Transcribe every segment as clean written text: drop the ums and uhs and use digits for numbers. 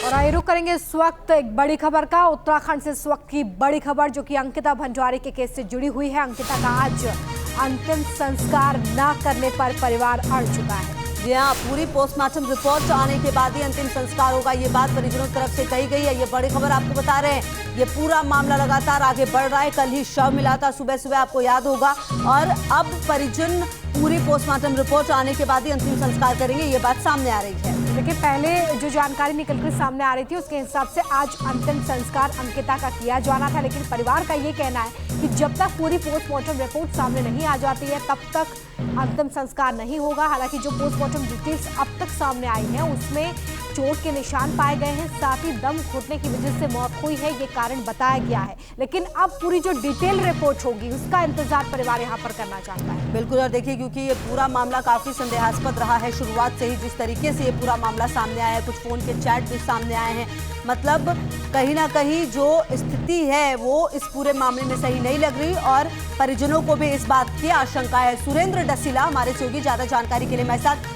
और आइए रुक करेंगे इस वक्त एक बड़ी खबर का। उत्तराखंड से इस वक्त की बड़ी खबर जो कि अंकिता भंडारी के केस से जुड़ी हुई है। अंकिता का आज अंतिम संस्कार न करने पर परिवार अड़ चुका है। जी हाँ, पूरी पोस्टमार्टम रिपोर्ट आने के बाद ही अंतिम संस्कार होगा, ये बात परिजनों की तरफ से कही गई है। ये बड़ी खबर आपको बता रहे हैं। ये पूरा मामला लगातार आगे बढ़ रहा है। कल ही शव मिला था सुबह सुबह, आपको याद होगा, और अब परिजन पूरी पोस्टमार्टम रिपोर्ट आने के बाद ही अंतिम संस्कार करेंगे, ये बात सामने आ रही है। देखिए, पहले जो जानकारी निकल कर सामने आ रही थी उसके हिसाब से आज अंतिम संस्कार अंकिता का किया जाना था, लेकिन परिवार का ये कहना है कि जब तक पूरी पोस्टमार्टम रिपोर्ट सामने नहीं आ जाती है तब तक अंतिम संस्कार नहीं होगा। हालांकि जो पोस्टमार्टम डिटेल्स अब तक सामने आई हैं उसमें चोट के निशान पाए गए हैं, साथ ही दम घुटने की वजह से मौत हुई है, ये कारण बताया गया है। लेकिन अब पूरी जो डिटेल रिपोर्ट होगी उसका इंतजार परिवार यहाँ पर करना चाहता है। बिल्कुल, और देखिए, क्योंकि ये पूरा मामला काफी संदेहास्पद रहा है शुरुआत से ही, जिस तरीके से ये पूरा मामला सामने आया है, कुछ फोन के चैट भी सामने आए हैं, मतलब कहीं ना कहीं जो स्थिति है वो इस पूरे मामले में सही नहीं लग रही और परिजनों को भी इस बात की आशंका है। सुरेंद्र डसीला हमारे सहयोगी, ज्यादा जानकारी के लिए मेरे साथ।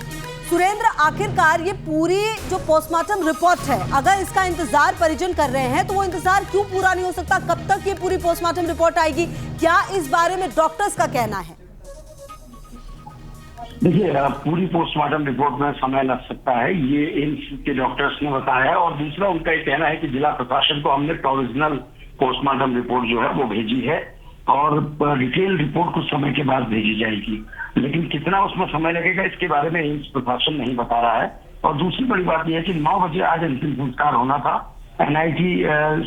सुरेंद्र, आखिरकार ये पूरी जो पोस्टमार्टम रिपोर्ट है, अगर इसका इंतजार परिजन कर रहे हैं तो वो इंतजार क्यों पूरा नहीं हो सकता? कब तक ये पूरी पोस्टमार्टम रिपोर्ट आएगी? क्या इस बारे में डॉक्टर्स का कहना है? देखिए, पूरी पोस्टमार्टम रिपोर्ट में समय लग सकता है, ये एम्स के डॉक्टर्स ने बताया है। और दूसरा उनका ये कहना है कि जिला प्रशासन को हमने प्रोविजनल पोस्टमार्टम रिपोर्ट जो है वो भेजी है और डिटेल रिपोर्ट कुछ समय के बाद भेजी जाएगी। लेकिन कितना उसमें समय लगेगा इसके बारे में एम्स प्रशासन नहीं बता रहा है। और दूसरी बड़ी बात यह है कि 9 बजे आज अंतिम संस्कार होना था। NIT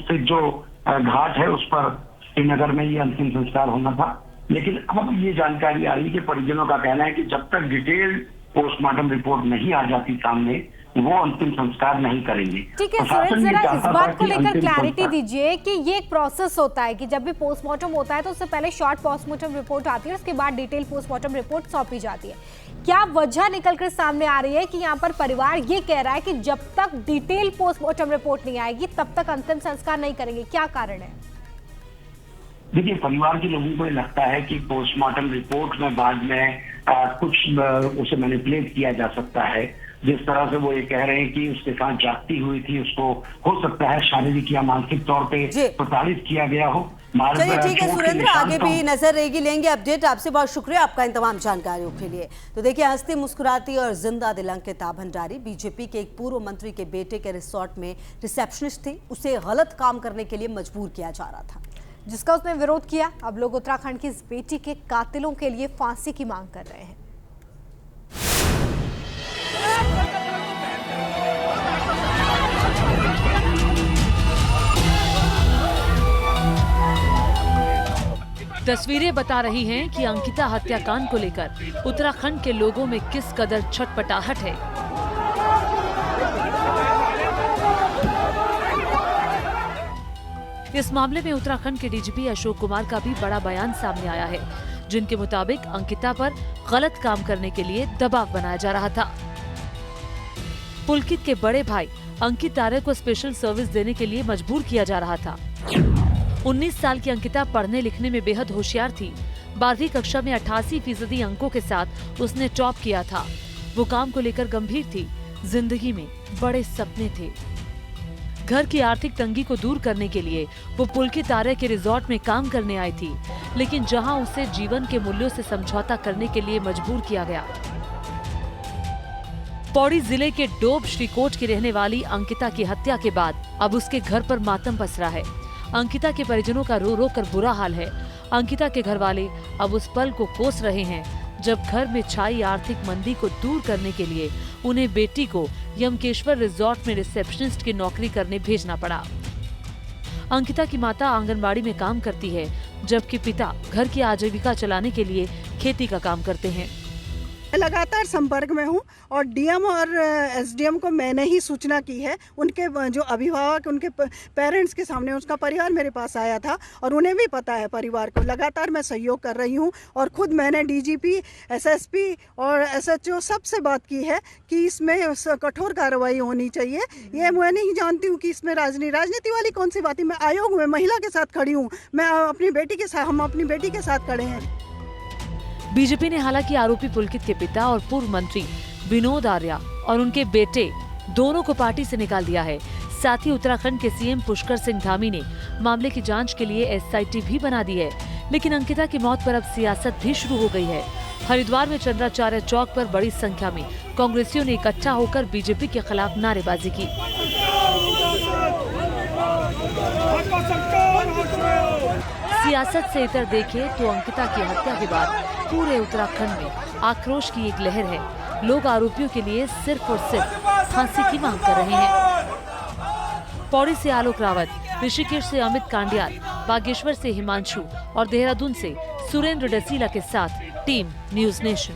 स्थित जो घाट है उस पर श्रीनगर में ये अंतिम संस्कार होना था। लेकिन अब ये जानकारी आ रही है कि परिजनों का कहना है कि जब तक डिटेल पोस्टमार्टम रिपोर्ट नहीं आ जाती सामने वो अंतिम संस्कार नहीं करेंगे। ठीक है सुरेंद्र, जरा इस बात को लेकर क्लैरिटी दीजिए कि ये एक प्रोसेस होता है कि जब भी पोस्टमार्टम होता है तो उससे पहले शॉर्ट पोस्टमार्टम रिपोर्ट आती है, उसके बाद डिटेल पोस्टमार्टम रिपोर्ट सौंपी जाती है। क्या वजह निकलकर सामने आ रही है कि यहाँ पर परिवार ये कह रहा है कि जब तक डिटेल पोस्टमार्टम रिपोर्ट नहीं आएगी तब तक अंतिम संस्कार नहीं करेंगे? क्या कारण है? देखिए, परिवार के लोगों को लगता है कि पोस्टमार्टम रिपोर्ट में बाद में कुछ उसे मैनिपुलेट किया जा सकता है। जिस तरह से वो ये कह रहे हैं कि उसके साथ जाती हुई थी, उसको हो सकता है शारीरिक या मानसिक तौर पे प्रताड़ित किया गया हो। चलिए ठीक है सुरेंद्र, आगे भी नजर रहेगी, लेंगे अपडेट। आपसे बहुत शुक्रिया आपका इन तमाम जानकारियों के लिए। तो देखिए, हंसती मुस्कुराती और जिंदा दिल अंकिता भंडारी बीजेपी के एक पूर्व मंत्री के बेटे के रिसोर्ट में रिसेप्शनिस्ट थी। उसे गलत काम करने के लिए मजबूर किया जा रहा था, जिसका उसने विरोध किया। अब लोग उत्तराखंड की इस बेटी के कातिलों के लिए फांसी की मांग कर रहे हैं। तस्वीरें बता रही हैं कि अंकिता हत्याकांड को लेकर उत्तराखंड के लोगों में किस कदर छटपटाहट है। इस मामले में उत्तराखंड के डीजीपी अशोक कुमार का भी बड़ा बयान सामने आया है, जिनके मुताबिक अंकिता पर गलत काम करने के लिए दबाव बनाया जा रहा था। पुलकित के बड़े भाई अंकित तारे को स्पेशल सर्विस देने के लिए मजबूर किया जा रहा था। 19 साल की अंकिता पढ़ने लिखने में बेहद होशियार थी। 12वीं कक्षा में 88% अंकों के साथ उसने टॉप किया था। वो काम को लेकर गंभीर थी, जिंदगी में बड़े सपने थे। घर की आर्थिक तंगी को दूर करने के लिए वो पुलकित तारे के रिजॉर्ट में काम करने आई थी, लेकिन जहां उसे जीवन के मूल्यों से समझौता करने के लिए मजबूर किया गया। पौड़ी जिले के डोब श्रीकोट की रहने वाली अंकिता की हत्या के बाद अब उसके घर पर मातम पसरा है। अंकिता के परिजनों का रो रो कर बुरा हाल है। अंकिता के घर वाले अब उस पल को कोस रहे हैं जब घर में छाई आर्थिक मंदी को दूर करने के लिए उन्हें बेटी को यमकेश्वर रिजॉर्ट में रिसेप्शनिस्ट की नौकरी करने भेजना पड़ा। अंकिता की माता आंगनबाड़ी में काम करती है, जबकि पिता घर की आजीविका चलाने के लिए खेती का काम करते हैं। लगातार संपर्क में हूँ और डीएम और एसडीएम को मैंने ही सूचना की है। उनके जो अभिभावक, उनके पेरेंट्स के सामने उसका परिवार मेरे पास आया था और उन्हें भी पता है परिवार को। लगातार मैं सहयोग कर रही हूँ और खुद मैंने डीजीपी, एसएसपी और एसएचओ सबसे बात की है कि इसमें कठोर कार्रवाई होनी चाहिए। ये मैं नहीं जानती हूँ कि इसमें राजनीति वाली कौन सी बात है। मैं आयोग में महिला के साथ खड़ी हूँ, मैं अपनी बेटी के साथ, हम अपनी बेटी के साथ खड़े हैं। बीजेपी ने हालांकि आरोपी पुलकित के पिता और पूर्व मंत्री विनोद आर्या और उनके बेटे दोनों को पार्टी से निकाल दिया है। साथ ही उत्तराखंड के सीएम पुष्कर सिंह धामी ने मामले की जांच के लिए एसआईटी भी बना दी है। लेकिन अंकिता की मौत पर अब सियासत भी शुरू हो गई है। हरिद्वार में चंद्राचार्य चौक पर बड़ी संख्या में कांग्रेसियों ने इकट्ठा होकर बीजेपी के खिलाफ नारेबाजी की। सियासत से इतर देखे तो अंकिता की हत्या के बाद पूरे उत्तराखंड में आक्रोश की एक लहर है। लोग आरोपियों के लिए सिर्फ और सिर्फ फांसी की मांग कर रहे हैं। पौड़ी से आलोक रावत, ऋषिकेश से अमित कांडियाल, बागेश्वर से हिमांशु और देहरादून से सुरेंद्र डसीला के साथ टीम न्यूज़ नेशन।